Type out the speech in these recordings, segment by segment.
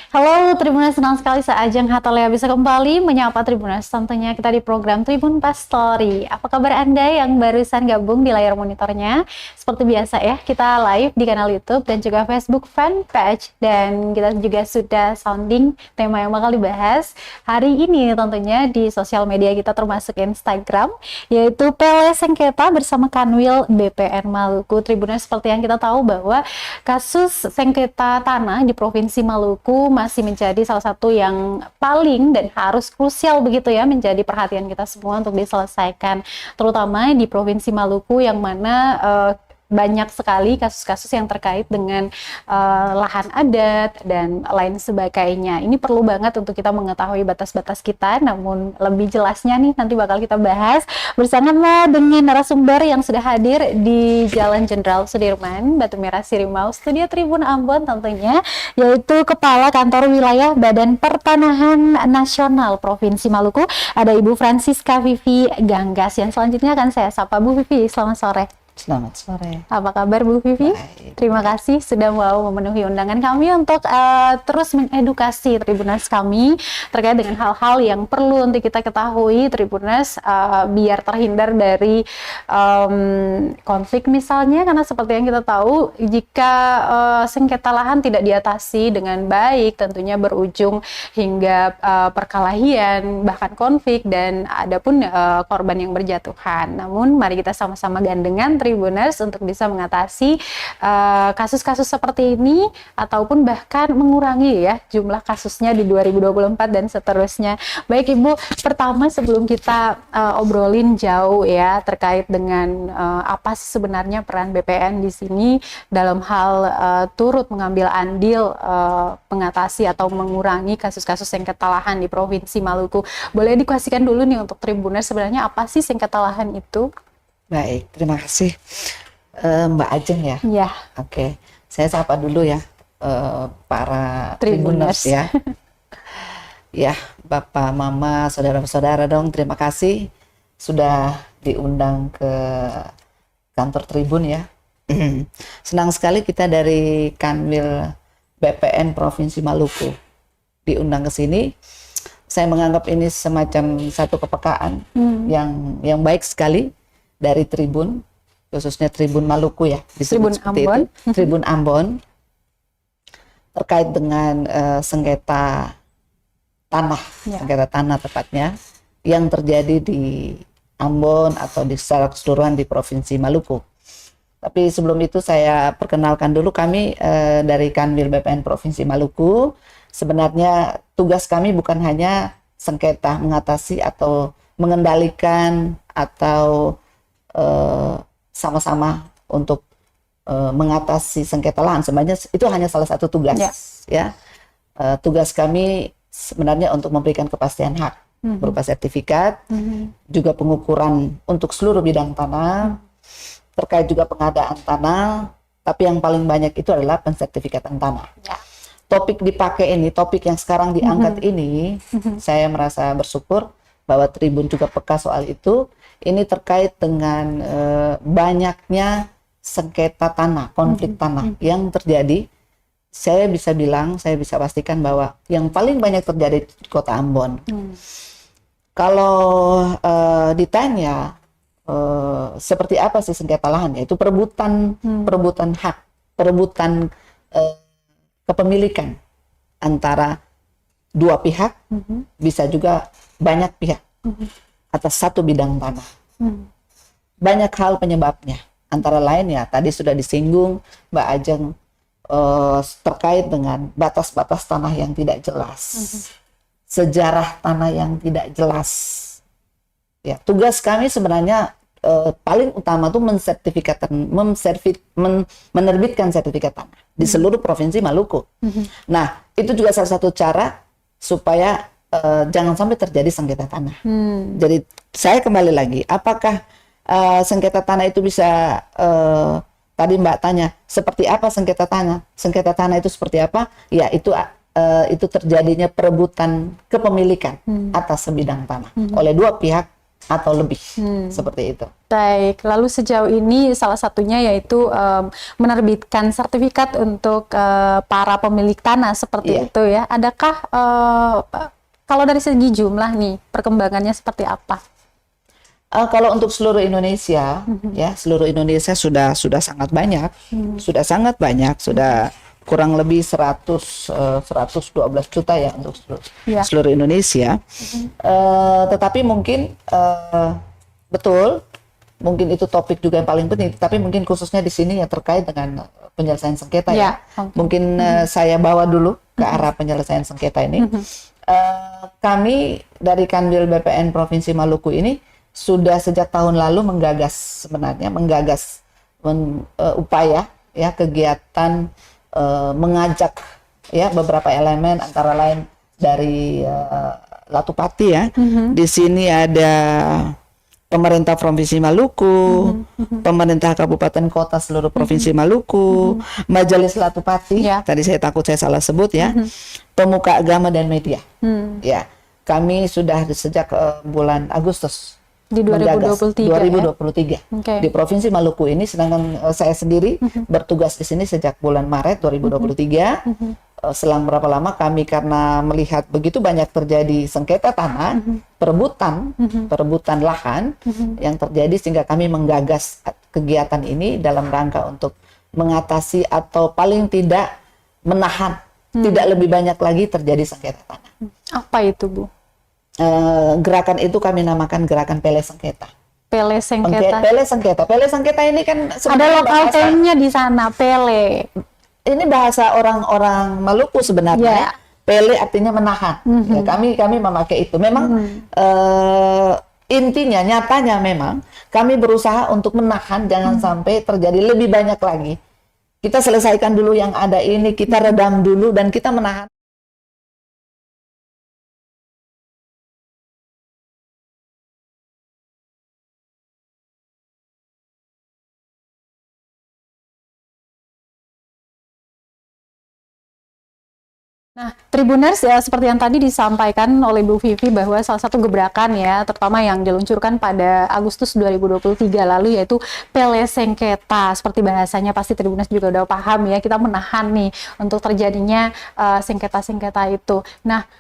Halo Tribuners, senang sekali Ajeng Hatalia bisa kembali menyapa Tribuners. Tentunya kita di program Tribun Pastori. Apa kabar Anda yang barusan gabung di layar monitornya? Seperti biasa ya, kita live di kanal YouTube dan juga Facebook fanpage. Dan kita juga sudah sounding tema yang bakal dibahas hari ini tentunya di sosial media kita termasuk Instagram, yaitu Pele Sengketa bersama Kanwil BPN Maluku. Tribuners, seperti yang kita tahu bahwa kasus sengketa tanah di Provinsi Maluku masih menjadi salah satu yang paling dan harus krusial begitu ya, menjadi perhatian kita semua untuk diselesaikan, terutama di Provinsi Maluku yang mana banyak sekali kasus-kasus yang terkait dengan lahan adat dan lain sebagainya. Ini perlu banget untuk kita mengetahui batas-batas kita, namun lebih jelasnya nih nanti bakal kita bahas bersama dengan narasumber yang sudah hadir di Jalan Jenderal Sudirman, Batu Merah Sirimau, Studio Tribun Ambon tentunya, yaitu Kepala Kantor Wilayah Badan Pertanahan Nasional Provinsi Maluku, ada Ibu Francisca Vivi Ganggas. Yang selanjutnya akan saya sapa Bu Vivi. Selamat sore. Selamat sore. Apa kabar Bu Vivi? Baik. Terima kasih sudah mau memenuhi undangan kami untuk terus mengedukasi Tribuners kami terkait dengan hal-hal yang perlu untuk kita ketahui Tribuners biar terhindar dari konflik misalnya, karena seperti yang kita tahu jika sengketa lahan tidak diatasi dengan baik tentunya berujung hingga perkelahian bahkan konflik dan ada pun korban yang berjatuhan. Namun mari kita sama-sama gandengan Tribuners untuk bisa mengatasi kasus-kasus seperti ini ataupun bahkan mengurangi ya jumlah kasusnya di 2024 dan seterusnya. Baik Ibu, pertama sebelum kita obrolin jauh ya terkait dengan apa sih sebenarnya peran BPN di sini dalam hal turut mengambil andil mengatasi atau mengurangi kasus-kasus sengketa lahan di Provinsi Maluku. Boleh dikasihkan dulu nih untuk Tribuners sebenarnya apa sih sengketa lahan itu? Baik, terima kasih Mbak Ajeng ya. Ya. Oke, saya sapa dulu ya para Tribuners ya. Ya, Bapak, Mama, saudara-saudara dong, terima kasih sudah diundang ke kantor Tribun ya. Senang sekali kita dari Kanwil BPN Provinsi Maluku diundang ke sini. Saya menganggap ini semacam satu kepekaan yang baik sekali dari Tribun, khususnya Tribun Maluku ya, disebut Tribun seperti Ambon. itu, Tribun Ambon, terkait dengan sengketa tanah, sengketa tanah tepatnya, yang terjadi di Ambon atau di secara keseluruhan di Provinsi Maluku. Tapi sebelum itu saya perkenalkan dulu kami dari Kanwil BPN Provinsi Maluku. Sebenarnya tugas kami bukan hanya sengketa mengatasi atau mengendalikan atau sama-sama untuk mengatasi sengketa lahan. Sebenarnya itu hanya salah satu tugas ya. Tugas kami sebenarnya untuk memberikan kepastian hak berupa sertifikat, juga pengukuran untuk seluruh bidang tanah, terkait juga pengadaan tanah, tapi yang paling banyak itu adalah pensertifikatan tanah. Topik dipakai ini, topik yang sekarang diangkat ini, saya merasa bersyukur bahwa Tribun juga peka soal itu. Ini terkait dengan banyaknya sengketa tanah, konflik tanah yang terjadi. Saya bisa bilang, saya bisa pastikan bahwa yang paling banyak terjadi di Kota Ambon. Kalau ditanya seperti apa sih sengketa lahan, yaitu perebutan hak, perebutan kepemilikan antara dua pihak, bisa juga banyak pihak atas satu bidang tanah. Banyak hal penyebabnya, antara lain ya tadi sudah disinggung Mbak Ajeng terkait dengan batas-batas tanah yang tidak jelas, sejarah tanah yang tidak jelas. Ya, tugas kami sebenarnya paling utama tuh menerbitkan sertifikat tanah di seluruh Provinsi Maluku. Nah, itu juga salah satu cara supaya jangan sampai terjadi sengketa tanah. Jadi saya kembali lagi, apakah sengketa tanah itu bisa tadi Mbak tanya seperti apa sengketa tanah? Sengketa tanah itu seperti apa? Ya itu terjadinya perebutan kepemilikan atas sebidang tanah oleh dua pihak atau lebih, seperti itu. Baik, lalu sejauh ini salah satunya yaitu menerbitkan sertifikat untuk para pemilik tanah seperti itu ya. Adakah kalau dari segi jumlah nih perkembangannya seperti apa? Kalau untuk seluruh Indonesia, ya seluruh Indonesia sudah sangat banyak, sudah kurang lebih 112 juta ya untuk seluruh Indonesia. Tetapi mungkin betul, mungkin itu topik juga yang paling penting. Tapi mungkin khususnya di sini yang terkait dengan penyelesaian sengketa ya. Mungkin saya bawa dulu ke arah penyelesaian sengketa ini. Kami dari Kanwil BPN Provinsi Maluku ini sudah sejak tahun lalu menggagas upaya ya kegiatan mengajak ya beberapa elemen antara lain dari Latupati ya. Di sini ada pemerintah Provinsi Maluku, pemerintah kabupaten kota seluruh Provinsi Maluku, Majelis Latupati, tadi saya takut saya salah sebut ya, pemuka agama dan media. Ya, kami sudah sejak bulan Agustus di 2023 di Provinsi Maluku ini, sedangkan saya sendiri bertugas di sini sejak bulan Maret 2023. Selang berapa lama kami karena melihat begitu banyak terjadi sengketa tanah, perebutan lahan yang terjadi, sehingga kami menggagas kegiatan ini dalam rangka untuk mengatasi atau paling tidak menahan tidak lebih banyak lagi terjadi sengketa tanah. Apa itu, Bu? Gerakan itu kami namakan gerakan Pele Sengketa. Pele Sengketa. Pele Sengketa ini kan ada lokal termnya di sana, Pele. Ini bahasa orang-orang Maluku sebenarnya. Pele artinya menahan. Ya, kami memakai itu. Memang intinya, nyatanya memang kami berusaha untuk menahan jangan sampai terjadi lebih banyak lagi. Kita selesaikan dulu yang ada ini, kita redam dulu dan kita menahan. Nah, Tribuners ya, seperti yang tadi disampaikan oleh Bu Vivi bahwa salah satu gebrakan ya, terutama yang diluncurkan pada Agustus 2023 lalu, yaitu Pele Sengketa. Seperti bahasanya pasti Tribuners juga udah paham ya, kita menahan nih untuk terjadinya sengketa-sengketa itu. Nah,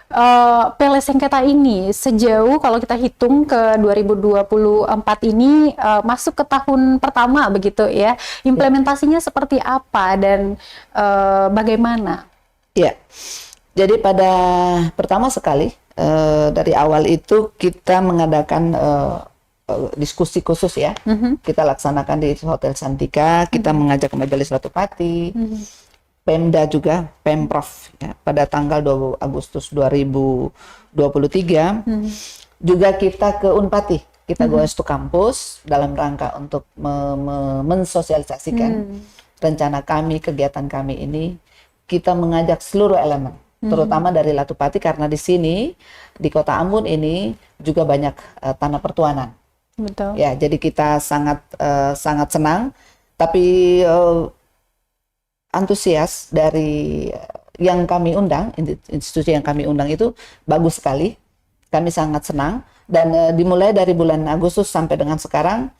Pele Sengketa ini sejauh kalau kita hitung ke 2024 ini masuk ke tahun pertama begitu ya, implementasinya seperti apa dan bagaimana? Ya. Jadi pada pertama sekali dari awal itu kita mengadakan diskusi khusus ya. Kita laksanakan di Hotel Santika, kita mengajak Majelis Latupati, Pemda juga, Pemprov ya, pada tanggal 2 Agustus 2023. Juga kita ke Unpati, kita goes to kampus dalam rangka untuk mensosialisasikan rencana kami, kegiatan kami ini. Kita mengajak seluruh elemen, terutama dari Latupati, karena di sini di Kota Ambon ini juga banyak tanah pertuanan. Betul. Ya, jadi kita sangat senang, tapi antusias dari yang kami undang, institusi yang kami undang itu bagus sekali. Kami sangat senang, dan dimulai dari bulan Agustus sampai dengan sekarang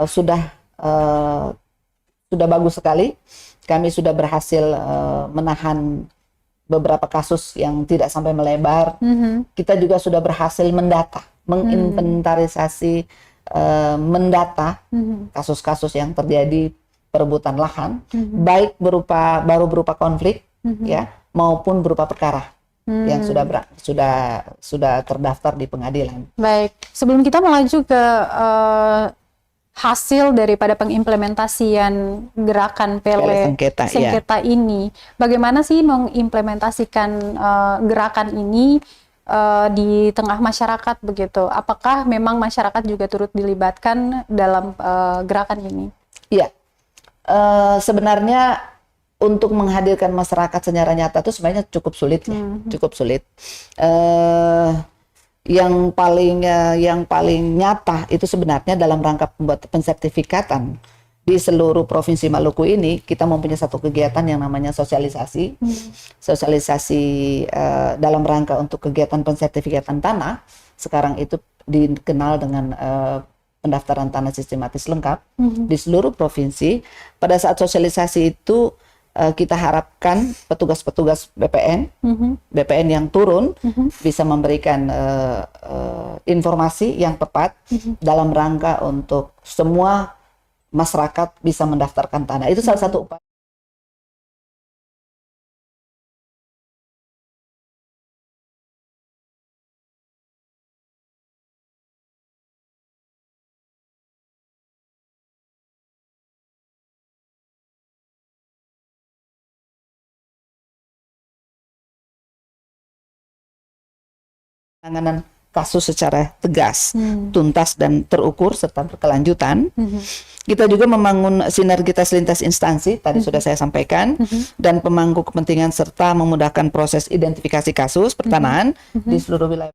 sudah bagus sekali. Kami sudah berhasil menahan beberapa kasus yang tidak sampai melebar. Kita juga sudah berhasil mendata, menginventarisasi, mendata kasus-kasus yang terjadi perebutan lahan, baik baru berupa konflik, ya, maupun berupa perkara yang sudah terdaftar di pengadilan. Baik, sebelum kita melaju ke hasil daripada pengimplementasian gerakan Pele Sengketa ini, bagaimana sih mengimplementasikan gerakan ini di tengah masyarakat begitu? Apakah memang masyarakat juga turut dilibatkan dalam gerakan ini? Iya, sebenarnya untuk menghadirkan masyarakat secara nyata itu sebenarnya cukup sulit ya, cukup sulit. Yang paling nyata itu sebenarnya dalam rangka pembuat pensertifikatan di seluruh Provinsi Maluku ini, kita mempunyai satu kegiatan yang namanya sosialisasi. Sosialisasi dalam rangka untuk kegiatan pensertifikatan tanah. Sekarang itu dikenal dengan pendaftaran tanah sistematis lengkap di seluruh provinsi. Pada saat sosialisasi itu kita harapkan petugas-petugas BPN yang turun bisa memberikan informasi yang tepat dalam rangka untuk semua masyarakat bisa mendaftarkan tanah. Itu salah satu upaya. Penanganan kasus secara tegas, tuntas dan terukur serta berkelanjutan. Kita juga membangun sinergitas lintas instansi, tadi sudah saya sampaikan, dan pemangku kepentingan serta memudahkan proses identifikasi kasus pertanahan di seluruh wilayah.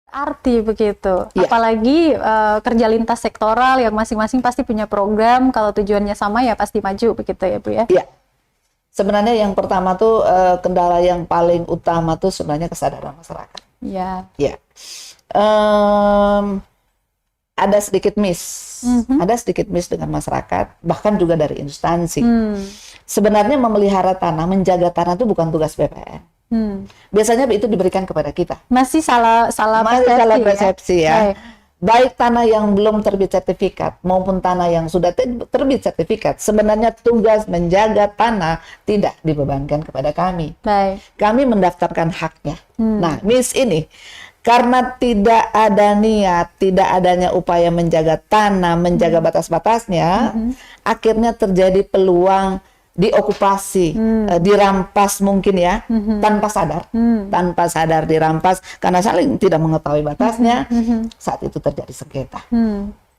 Arti begitu. Ya. Apalagi kerja lintas sektoral yang masing-masing pasti punya program, kalau tujuannya sama ya pasti maju begitu ya Bu ya. Iya. Sebenarnya yang pertama tuh kendala yang paling utama tuh sebenarnya kesadaran masyarakat. Iya. Ya. Ada sedikit miss. Ada sedikit miss dengan masyarakat, bahkan juga dari instansi. Sebenarnya memelihara tanah, menjaga tanah itu bukan tugas BPN. Biasanya itu diberikan kepada kita. Masih salah persepsi ya. Baik. Baik tanah yang belum terbit sertifikat maupun tanah yang sudah terbit sertifikat, sebenarnya tugas menjaga tanah tidak dibebankan kepada kami. Baik. Kami mendaftarkan haknya. Nah, miss ini karena tidak ada niat, tidak adanya upaya menjaga tanah, menjaga batas-batasnya, akhirnya terjadi peluang diokupasi, dirampas mungkin ya, tanpa sadar dirampas karena saling tidak mengetahui batasnya. Saat itu terjadi sengketa.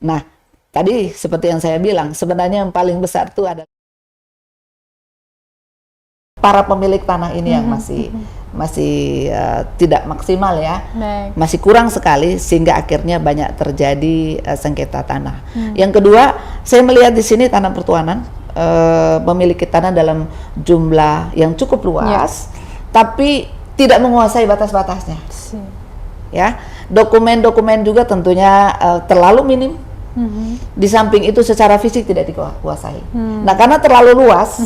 Nah, tadi seperti yang saya bilang, sebenarnya yang paling besar itu adalah para pemilik tanah ini yang masih tidak maksimal ya, masih kurang sekali sehingga akhirnya banyak terjadi sengketa tanah. Yang kedua, saya melihat di sini tanah pertuanan memiliki tanah dalam jumlah yang cukup luas, tapi tidak menguasai batas-batasnya. Ya, dokumen-dokumen juga tentunya terlalu minim. Di samping itu secara fisik tidak dikuasai. Nah, karena terlalu luas,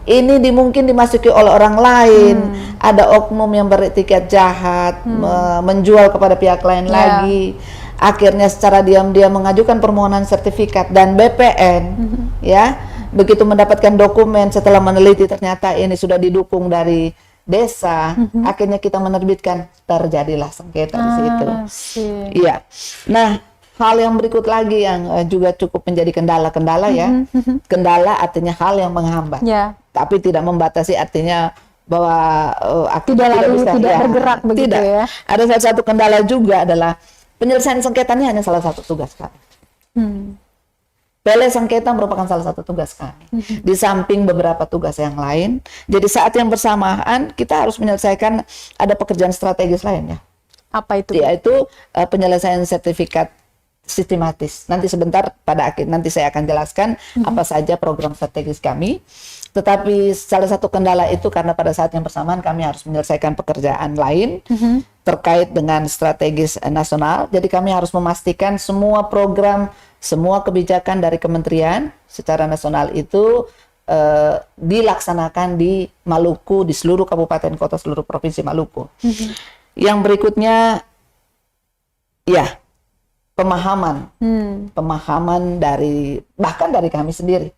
ini mungkin dimasuki oleh orang lain. Ada oknum yang beretiket jahat, menjual kepada pihak lain lagi. Akhirnya secara diam-diam mengajukan permohonan sertifikat dan BPN, ya. Begitu mendapatkan dokumen setelah meneliti ternyata ini sudah didukung dari desa, akhirnya kita menerbitkan, terjadilah sengketa di situ. Iya. Nah, hal yang berikut lagi yang juga cukup menjadi kendala-kendala ya. Kendala artinya hal yang menghambat. Tapi tidak membatasi artinya bahwa tidak bergerak begitu ya. Ada salah satu kendala juga adalah penyelesaian sengketanya hanya salah satu tugas kami. Pele sengketa merupakan salah satu tugas kami. Di samping beberapa tugas yang lain. Jadi saat yang bersamaan kita harus menyelesaikan ada pekerjaan strategis lainnya. Apa itu? Yaitu penyelesaian sertifikat sistematis. Nanti sebentar pada akhir nanti saya akan jelaskan apa saja program strategis kami. Tetapi salah satu kendala itu karena pada saat yang bersamaan kami harus menyelesaikan pekerjaan lain terkait dengan strategis nasional. Jadi kami harus memastikan semua program, semua kebijakan dari kementerian secara nasional itu dilaksanakan di Maluku, di seluruh kabupaten kota, seluruh provinsi Maluku. Yang berikutnya, ya, pemahaman dari bahkan dari kami sendiri,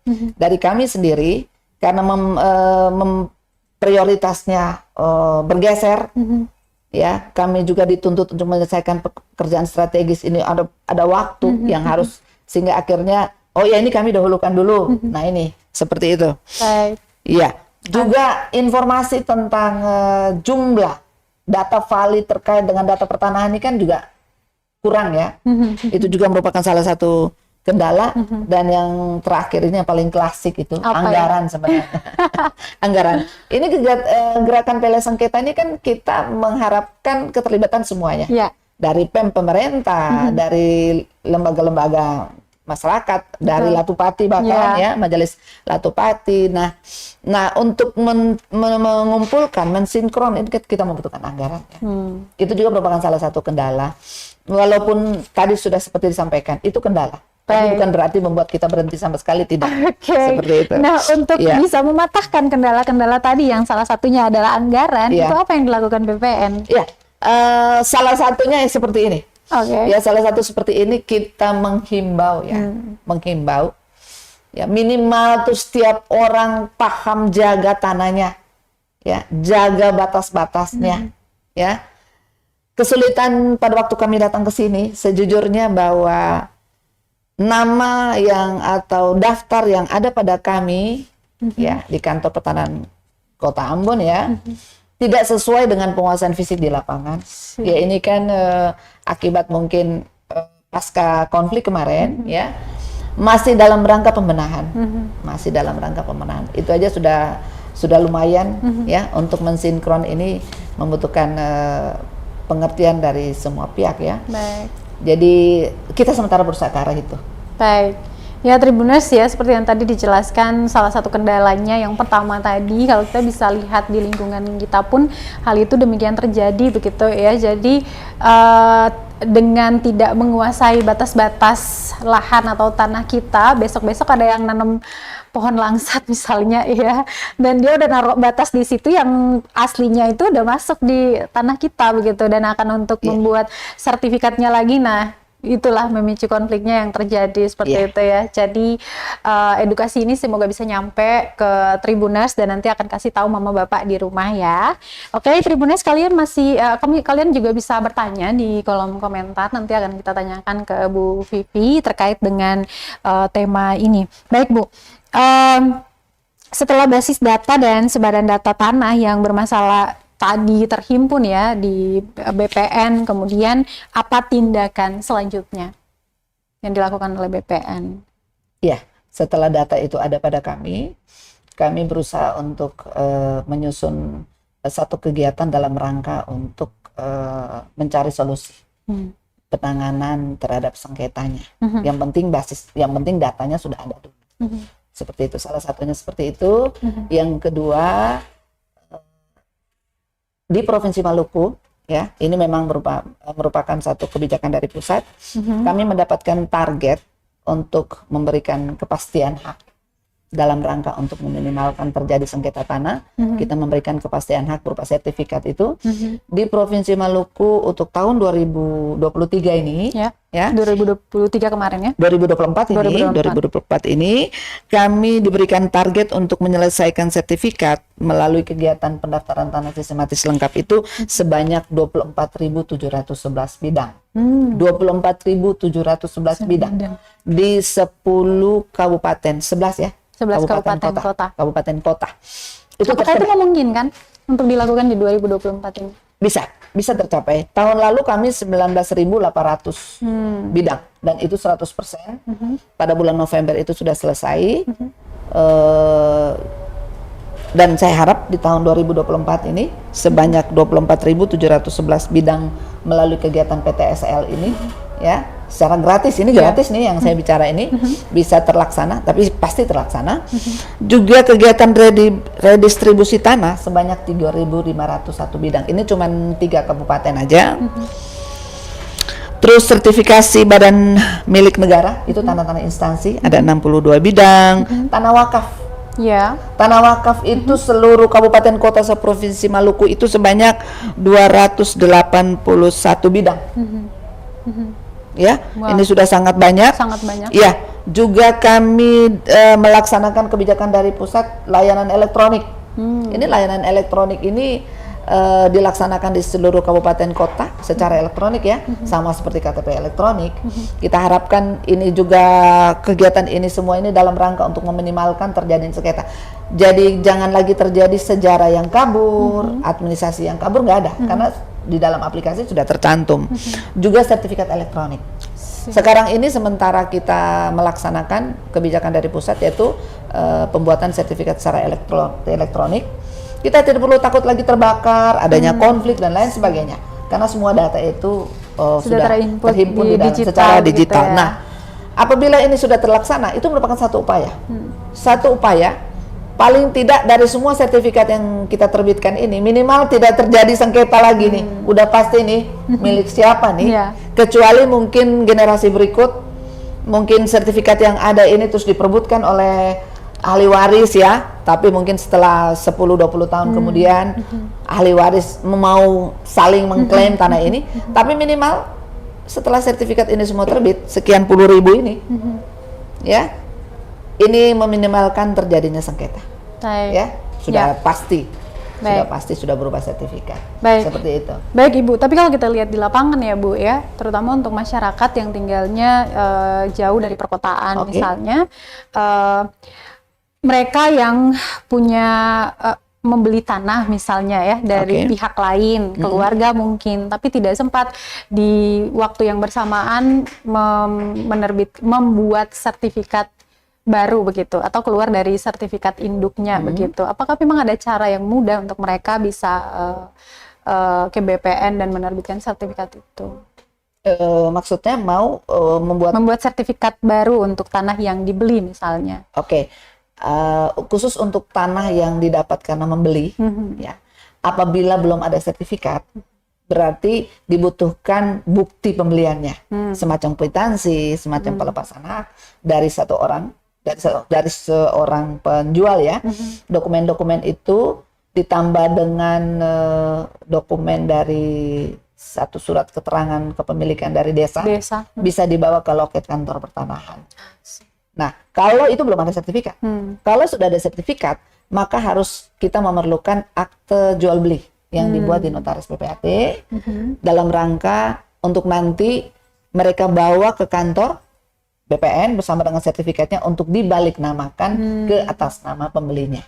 karena prioritasnya bergeser, ya, kami juga dituntut untuk menyelesaikan pekerjaan strategis ini ada waktu yang harus sehingga akhirnya oh ya ini kami dahulukan dulu. Nah ini seperti itu. Baik. Iya. Juga informasi tentang jumlah data valid terkait dengan data pertanahan ini kan juga kurang ya. Itu juga merupakan salah satu kendala. Dan yang terakhir ini yang paling klasik itu Apa anggaran sebenarnya. Anggaran. Ini gerakan Pele Sengketa ini kan kita mengharapkan keterlibatan semuanya. Ya. Dari pemerintah, dari lembaga-lembaga masyarakat, dari Latupati bahkan ya, Majelis Latupati. Nah untuk mengumpulkan, mensinkron ini kita membutuhkan anggaran. Ya. Itu juga merupakan salah satu kendala. Walaupun tadi sudah seperti disampaikan, itu kendala. Tapi bukan berarti membuat kita berhenti sama sekali, tidak. Seperti itu. Nah, untuk bisa mematahkan kendala-kendala tadi yang salah satunya adalah anggaran, itu apa yang dilakukan BPN? Iya, salah satunya seperti ini. Ya, salah satu seperti ini kita menghimbau ya, menghimbau. Ya, minimal tuh setiap orang paham jaga tanahnya, ya, jaga batas-batasnya, ya. Kesulitan pada waktu kami datang ke sini, sejujurnya bahwa nama yang atau daftar yang ada pada kami ya di kantor pertanahan Kota Ambon ya tidak sesuai dengan penguasaan fisik di lapangan. Ya ini kan akibat mungkin pasca konflik kemarin ya, masih dalam rangka pembenahan. Masih dalam rangka pembenahan. Itu aja sudah lumayan ya untuk mensinkron ini membutuhkan pengertian dari semua pihak ya. Baik. Jadi kita sementara berusaha ke arah itu. Baik. Ya Tribuners ya, seperti yang tadi dijelaskan, salah satu kendalanya yang pertama tadi, kalau kita bisa lihat di lingkungan kita pun hal itu demikian terjadi begitu ya. Jadi dengan tidak menguasai batas-batas lahan atau tanah kita, besok-besok ada yang nanam pohon langsat misalnya ya, dan dia udah naruh batas di situ yang aslinya itu udah masuk di tanah kita begitu, dan akan untuk membuat sertifikatnya lagi. Nah, itulah memicu konfliknya yang terjadi seperti itu ya. Jadi edukasi ini semoga bisa nyampe ke Tribuners dan nanti akan kasih tahu mama bapak di rumah ya. Oke, Tribuners, kalian masih kalian juga bisa bertanya di kolom komentar, nanti akan kita tanyakan ke Bu Vivi terkait dengan tema ini. Baik Bu, setelah basis data dan sebaran data tanah yang bermasalah tadi terhimpun ya di BPN, kemudian apa tindakan selanjutnya yang dilakukan oleh BPN? Ya, setelah data itu ada pada kami berusaha untuk menyusun satu kegiatan dalam rangka untuk mencari solusi penanganan terhadap sengketanya. Yang penting datanya sudah ada dulu. Seperti itu, salah satunya seperti itu. Yang kedua, di Provinsi Maluku, ya, ini memang merupakan satu kebijakan dari pusat. Kami mendapatkan target untuk memberikan kepastian hak dalam rangka untuk meminimalkan terjadi sengketa tanah. Kita memberikan kepastian hak berupa sertifikat itu di Provinsi Maluku untuk tahun 2023 ini. Ya, 2023 kemarin ya. 2024 ini kami diberikan target untuk menyelesaikan sertifikat melalui kegiatan pendaftaran tanah sistematis lengkap itu sebanyak 24.711 bidang. 24.711 bidang di 10 kabupaten, 11 ya. 11 kabupaten kota. Apakah itu memungkinkan untuk dilakukan di 2024 ini? Bisa tercapai. Tahun lalu kami 19.800 bidang dan itu 100%. Pada bulan November itu sudah selesai. Dan saya harap di tahun 2024 ini sebanyak 24.711 bidang melalui kegiatan PTSL ini ya, secara gratis, ini gratis nih yang saya bicara ini bisa terlaksana, tapi pasti terlaksana. Juga kegiatan redistribusi tanah sebanyak 3.501 bidang. Ini cuma 3 kabupaten aja. Terus sertifikasi badan milik negara itu tanah-tanah instansi ada 62 bidang. Tanah wakaf. Ya. Tanah wakaf itu seluruh kabupaten kota seprovinsi Maluku itu sebanyak 281 bidang. Ya, ini sudah sangat banyak. Sangat banyak. Ya, juga kami melaksanakan kebijakan dari pusat layanan elektronik. Ini layanan elektronik ini dilaksanakan di seluruh kabupaten kota secara elektronik ya, sama seperti KTP elektronik. Kita harapkan ini juga, kegiatan ini semua ini dalam rangka untuk meminimalkan terjadinya sengketa. Jadi jangan lagi terjadi sejarah yang kabur, administrasi yang kabur, nggak ada, karena di dalam aplikasi sudah tercantum. Juga sertifikat elektronik. Sekarang ini sementara kita melaksanakan kebijakan dari pusat, yaitu pembuatan sertifikat secara elektronik. Kita tidak perlu takut lagi terbakar, adanya konflik dan lain sebagainya, karena semua data itu sudah terhimpun di dalam secara digital. Gitu ya. Nah, apabila ini sudah terlaksana, itu merupakan satu upaya. Satu upaya, paling tidak dari semua sertifikat yang kita terbitkan ini, minimal tidak terjadi sengketa lagi nih. Udah pasti nih milik siapa nih. Kecuali mungkin generasi berikut, mungkin sertifikat yang ada ini terus diperebutkan oleh ahli waris ya, tapi mungkin setelah 10-20 tahun kemudian ahli waris mau saling mengklaim tanah ini, tapi minimal setelah sertifikat ini semua terbit, sekian puluh ribu ini, ya, ini meminimalkan terjadinya sengketa. Ya, sudah pasti. Sudah pasti sudah berubah sertifikat. Seperti itu. Baik Ibu, tapi kalau kita lihat di lapangan ya Bu ya, terutama untuk masyarakat yang tinggalnya jauh dari perkotaan misalnya, mereka yang punya membeli tanah misalnya ya dari pihak lain, keluarga mungkin, tapi tidak sempat di waktu yang bersamaan membuat sertifikat baru begitu, atau keluar dari sertifikat induknya begitu. Apakah memang ada cara yang mudah untuk mereka bisa ke BPN dan menerbitkan sertifikat itu? Maksudnya mau membuat sertifikat baru untuk tanah yang dibeli misalnya? Khusus untuk tanah yang didapat karena membeli, ya, apabila belum ada sertifikat, berarti dibutuhkan bukti pembeliannya, semacam kwitansi, semacam pelepasan hak dari dari seorang penjual ya. Dokumen-dokumen itu ditambah dengan dokumen dari satu surat keterangan kepemilikan dari desa. Bisa dibawa ke loket kantor pertanahan. Nah, kalau itu belum ada sertifikat, kalau sudah ada sertifikat, maka harus kita memerlukan akte jual beli yang dibuat di notaris PPAT dalam rangka untuk nanti mereka bawa ke kantor BPN bersama dengan sertifikatnya untuk dibaliknamakan ke atas nama pembelinya.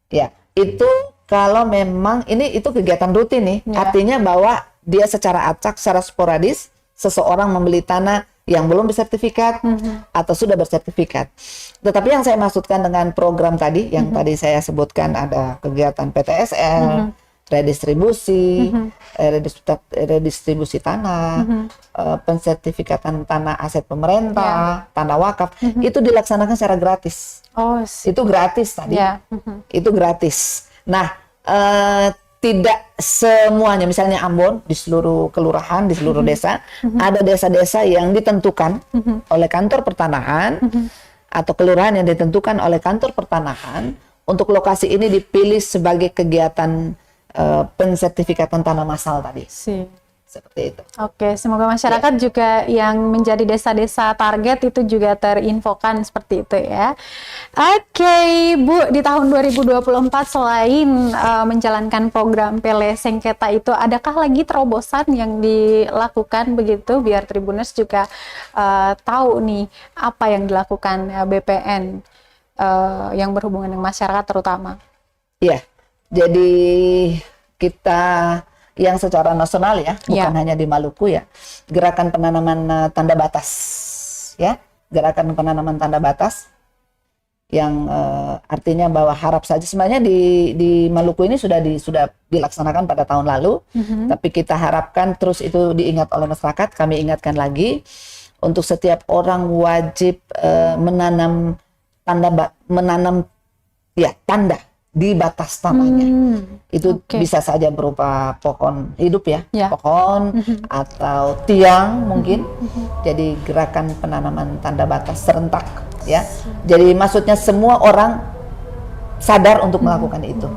Ya, itu kalau memang itu kegiatan rutin nih, artinya bahwa dia secara acak, secara sporadis, seseorang membeli tanah yang belum bersertifikat atau sudah bersertifikat. Tetapi yang saya maksudkan dengan program tadi, yang tadi saya sebutkan, ada kegiatan PTSL, redistribusi, redistribusi tanah, pensertifikatan tanah aset pemerintah, tanah wakaf, itu dilaksanakan secara gratis. Itu gratis tadi, itu gratis. Nah, tidak semuanya, misalnya Ambon, di seluruh kelurahan, di seluruh desa, ada desa-desa yang ditentukan oleh kantor pertanahan, atau kelurahan yang ditentukan oleh kantor pertanahan, untuk lokasi ini dipilih sebagai kegiatan pensertifikatan tanah massal tadi. Seperti itu. Oke, semoga masyarakat juga yang menjadi desa-desa target itu juga terinfokan seperti itu ya. Oke, Bu, di tahun 2024 selain menjalankan program Pele Sengketa itu, adakah lagi terobosan yang dilakukan begitu biar Tribuners juga tahu nih apa yang dilakukan BPN yang berhubungan dengan masyarakat terutama? Iya, jadi kita yang secara nasional ya, bukan hanya di Maluku ya, gerakan penanaman tanda batas ya, gerakan penanaman tanda batas yang artinya bahwa harap saja, sebenarnya di Maluku ini sudah dilaksanakan pada tahun lalu, tapi kita harapkan terus itu diingat oleh masyarakat. Kami ingatkan lagi, untuk setiap orang wajib menanam tanda di batas tanahnya. Itu bisa saja berupa pohon hidup ya, pohon atau tiang mungkin. Jadi gerakan penanaman tanda batas serentak ya. Jadi maksudnya semua orang sadar untuk melakukan itu.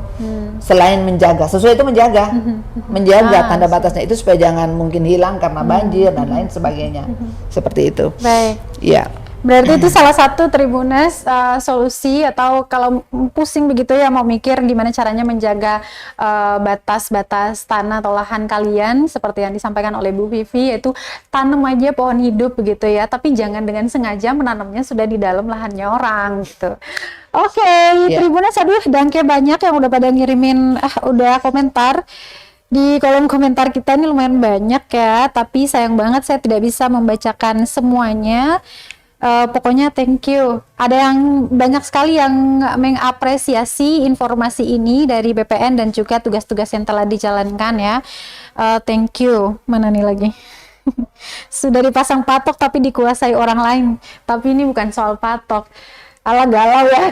Selain menjaga, sesuai itu menjaga tanda batasnya itu supaya jangan mungkin hilang karena banjir dan lain sebagainya. Seperti itu. Baik. Ya. Berarti itu salah satu Tribunas solusi, atau kalau pusing begitu ya mau mikir gimana caranya menjaga batas-batas tanah atau lahan kalian seperti yang disampaikan oleh Bu Vivi, yaitu tanam aja pohon hidup begitu ya, tapi jangan dengan sengaja menanamnya sudah di dalam lahannya orang gitu. Oke, Tribunas, aduh dangke banyak yang udah pada ngirimin udah komentar. Di kolom komentar kita ini lumayan banyak ya, tapi sayang banget saya tidak bisa membacakan semuanya. Pokoknya thank you. Ada yang banyak sekali yang mengapresiasi informasi ini dari BPN dan juga tugas-tugas yang telah dijalankan ya. Thank you. Mana nih lagi? Sudah dipasang patok tapi dikuasai orang lain. Tapi ini bukan soal patok. Alah galau ya.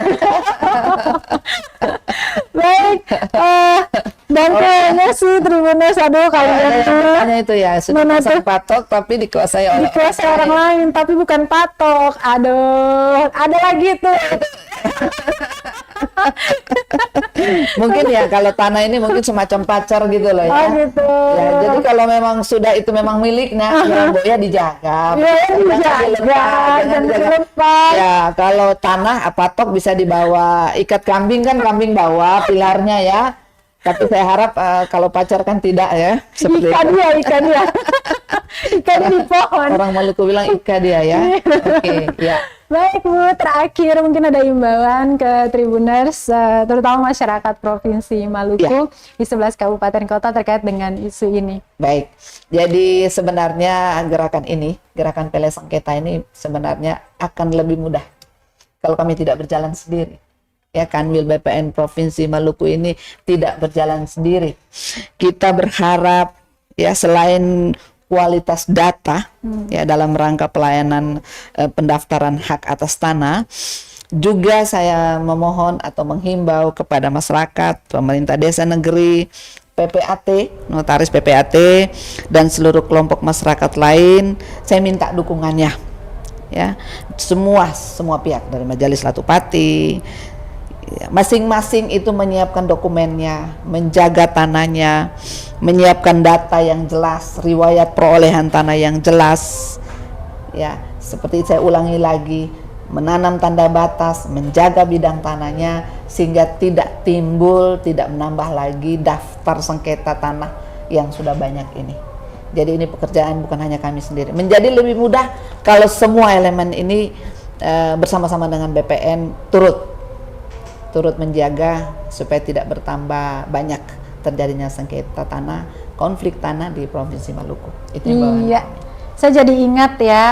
Baik, dan kayaknya sih Tribunas, aduh kalian hanya itu ya, sudah pasang patok tapi dikuasai orang lain, tapi bukan patok. Aduh, ada lagi tuh. Mungkin ya kalau tanah ini mungkin semacam pacar gitu loh ya. Oh gitu. Ya, jadi kalau memang sudah itu memang miliknya, ya dijaga. Jangan dilepas. Ya, kalau tanah patok bisa dibawa, ikat kambing kan kambing bawa pilarnya ya. Tapi saya harap kalau pacar kan tidak ya. Seperti ikan itu. dia. Ikan di pohon. Orang Maluku bilang ikan dia ya. Oke, ya. Baik Bu, terakhir mungkin ada imbauan ke Tribuners, terutama masyarakat Provinsi Maluku di 11 kabupaten kota terkait dengan isu ini. Baik, jadi sebenarnya gerakan Pele Sengketa ini sebenarnya akan lebih mudah kalau kami tidak berjalan sendiri. Ya, Kanwil BPN Provinsi Maluku ini tidak berjalan sendiri. Kita berharap ya selain kualitas data ya dalam rangka pelayanan pendaftaran hak atas tanah, juga saya memohon atau menghimbau kepada masyarakat, pemerintah desa negeri, PPAT, notaris PPAT dan seluruh kelompok masyarakat lain, saya minta dukungannya ya, semua pihak dari Majelis Latupati, masing-masing itu menyiapkan dokumennya, menjaga tanahnya, menyiapkan data yang jelas, riwayat perolehan tanah yang jelas. Ya, seperti saya ulangi lagi, menanam tanda batas, menjaga bidang tanahnya sehingga tidak menambah lagi daftar sengketa tanah yang sudah banyak ini. Jadi ini pekerjaan bukan hanya kami sendiri. Menjadi lebih mudah kalau semua elemen ini bersama-sama dengan BPN turut menjaga supaya tidak bertambah banyak terjadinya sengketa tanah, konflik tanah di Provinsi Maluku. Itu iya, saya jadi ingat ya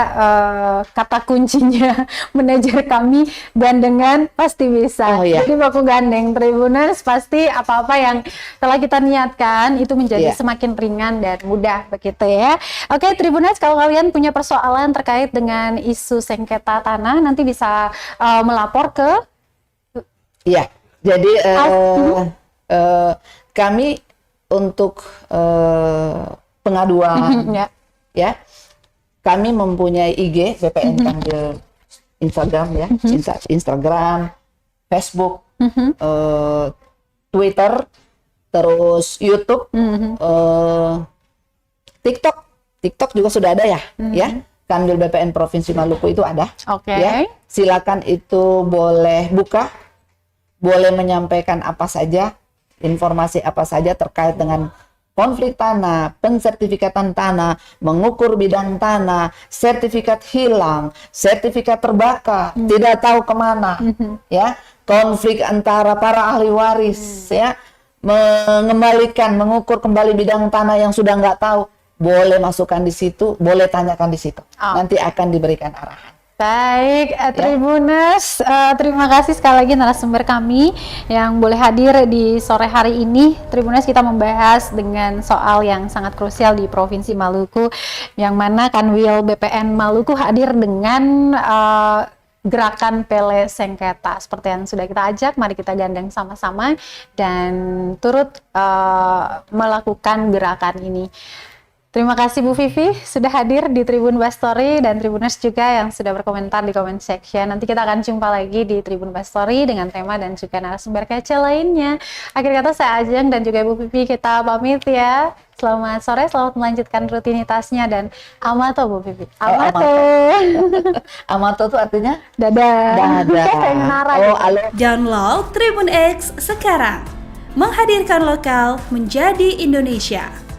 kata kuncinya manajer kami, gandengan pasti bisa. Oh, iya. Jadi baku gandeng Tribuners, pasti apa-apa yang telah kita niatkan itu menjadi semakin ringan dan mudah begitu ya. Oke Tribuners, kalau kalian punya persoalan terkait dengan isu sengketa tanah, nanti bisa melapor ke jadi kami untuk pengaduan ya, kami mempunyai IG BPN Kanwil, Instagram ya, Instagram, Facebook, Twitter, terus YouTube, TikTok juga sudah ada ya, ya. Kanwil BPN Provinsi Maluku itu ada. Ya. Silakan itu boleh buka, boleh menyampaikan apa saja, informasi apa saja terkait dengan konflik tanah, pensertifikatan tanah, mengukur bidang tanah, sertifikat hilang, sertifikat terbakar, tidak tahu kemana, ya, konflik antara para ahli waris, ya, mengukur kembali bidang tanah yang sudah nggak tahu, boleh masukkan di situ, boleh tanyakan di situ, nanti akan diberikan arahan. Baik, Tribuners, terima kasih sekali lagi narasumber kami yang boleh hadir di sore hari ini. Tribuners, kita membahas dengan soal yang sangat krusial di Provinsi Maluku, yang mana Kanwil BPN Maluku hadir dengan gerakan Pele Sengketa. Seperti yang sudah kita ajak, mari kita gandeng sama-sama dan turut melakukan gerakan ini. Terima kasih Bu Vivi sudah hadir di Tribun Bas Story dan Tribuners juga yang sudah berkomentar di comment section. Nanti kita akan jumpa lagi di Tribun Bas Story dengan tema dan juga narasumber kece lainnya. Akhir kata saya Ajeng dan juga Bu Vivi kita pamit ya. Selamat sore, selamat melanjutkan rutinitasnya dan amato Bu Vivi. Amato. Amato itu artinya dadah. Oh, alo. Download Tribun X sekarang. Menghadirkan lokal menjadi Indonesia.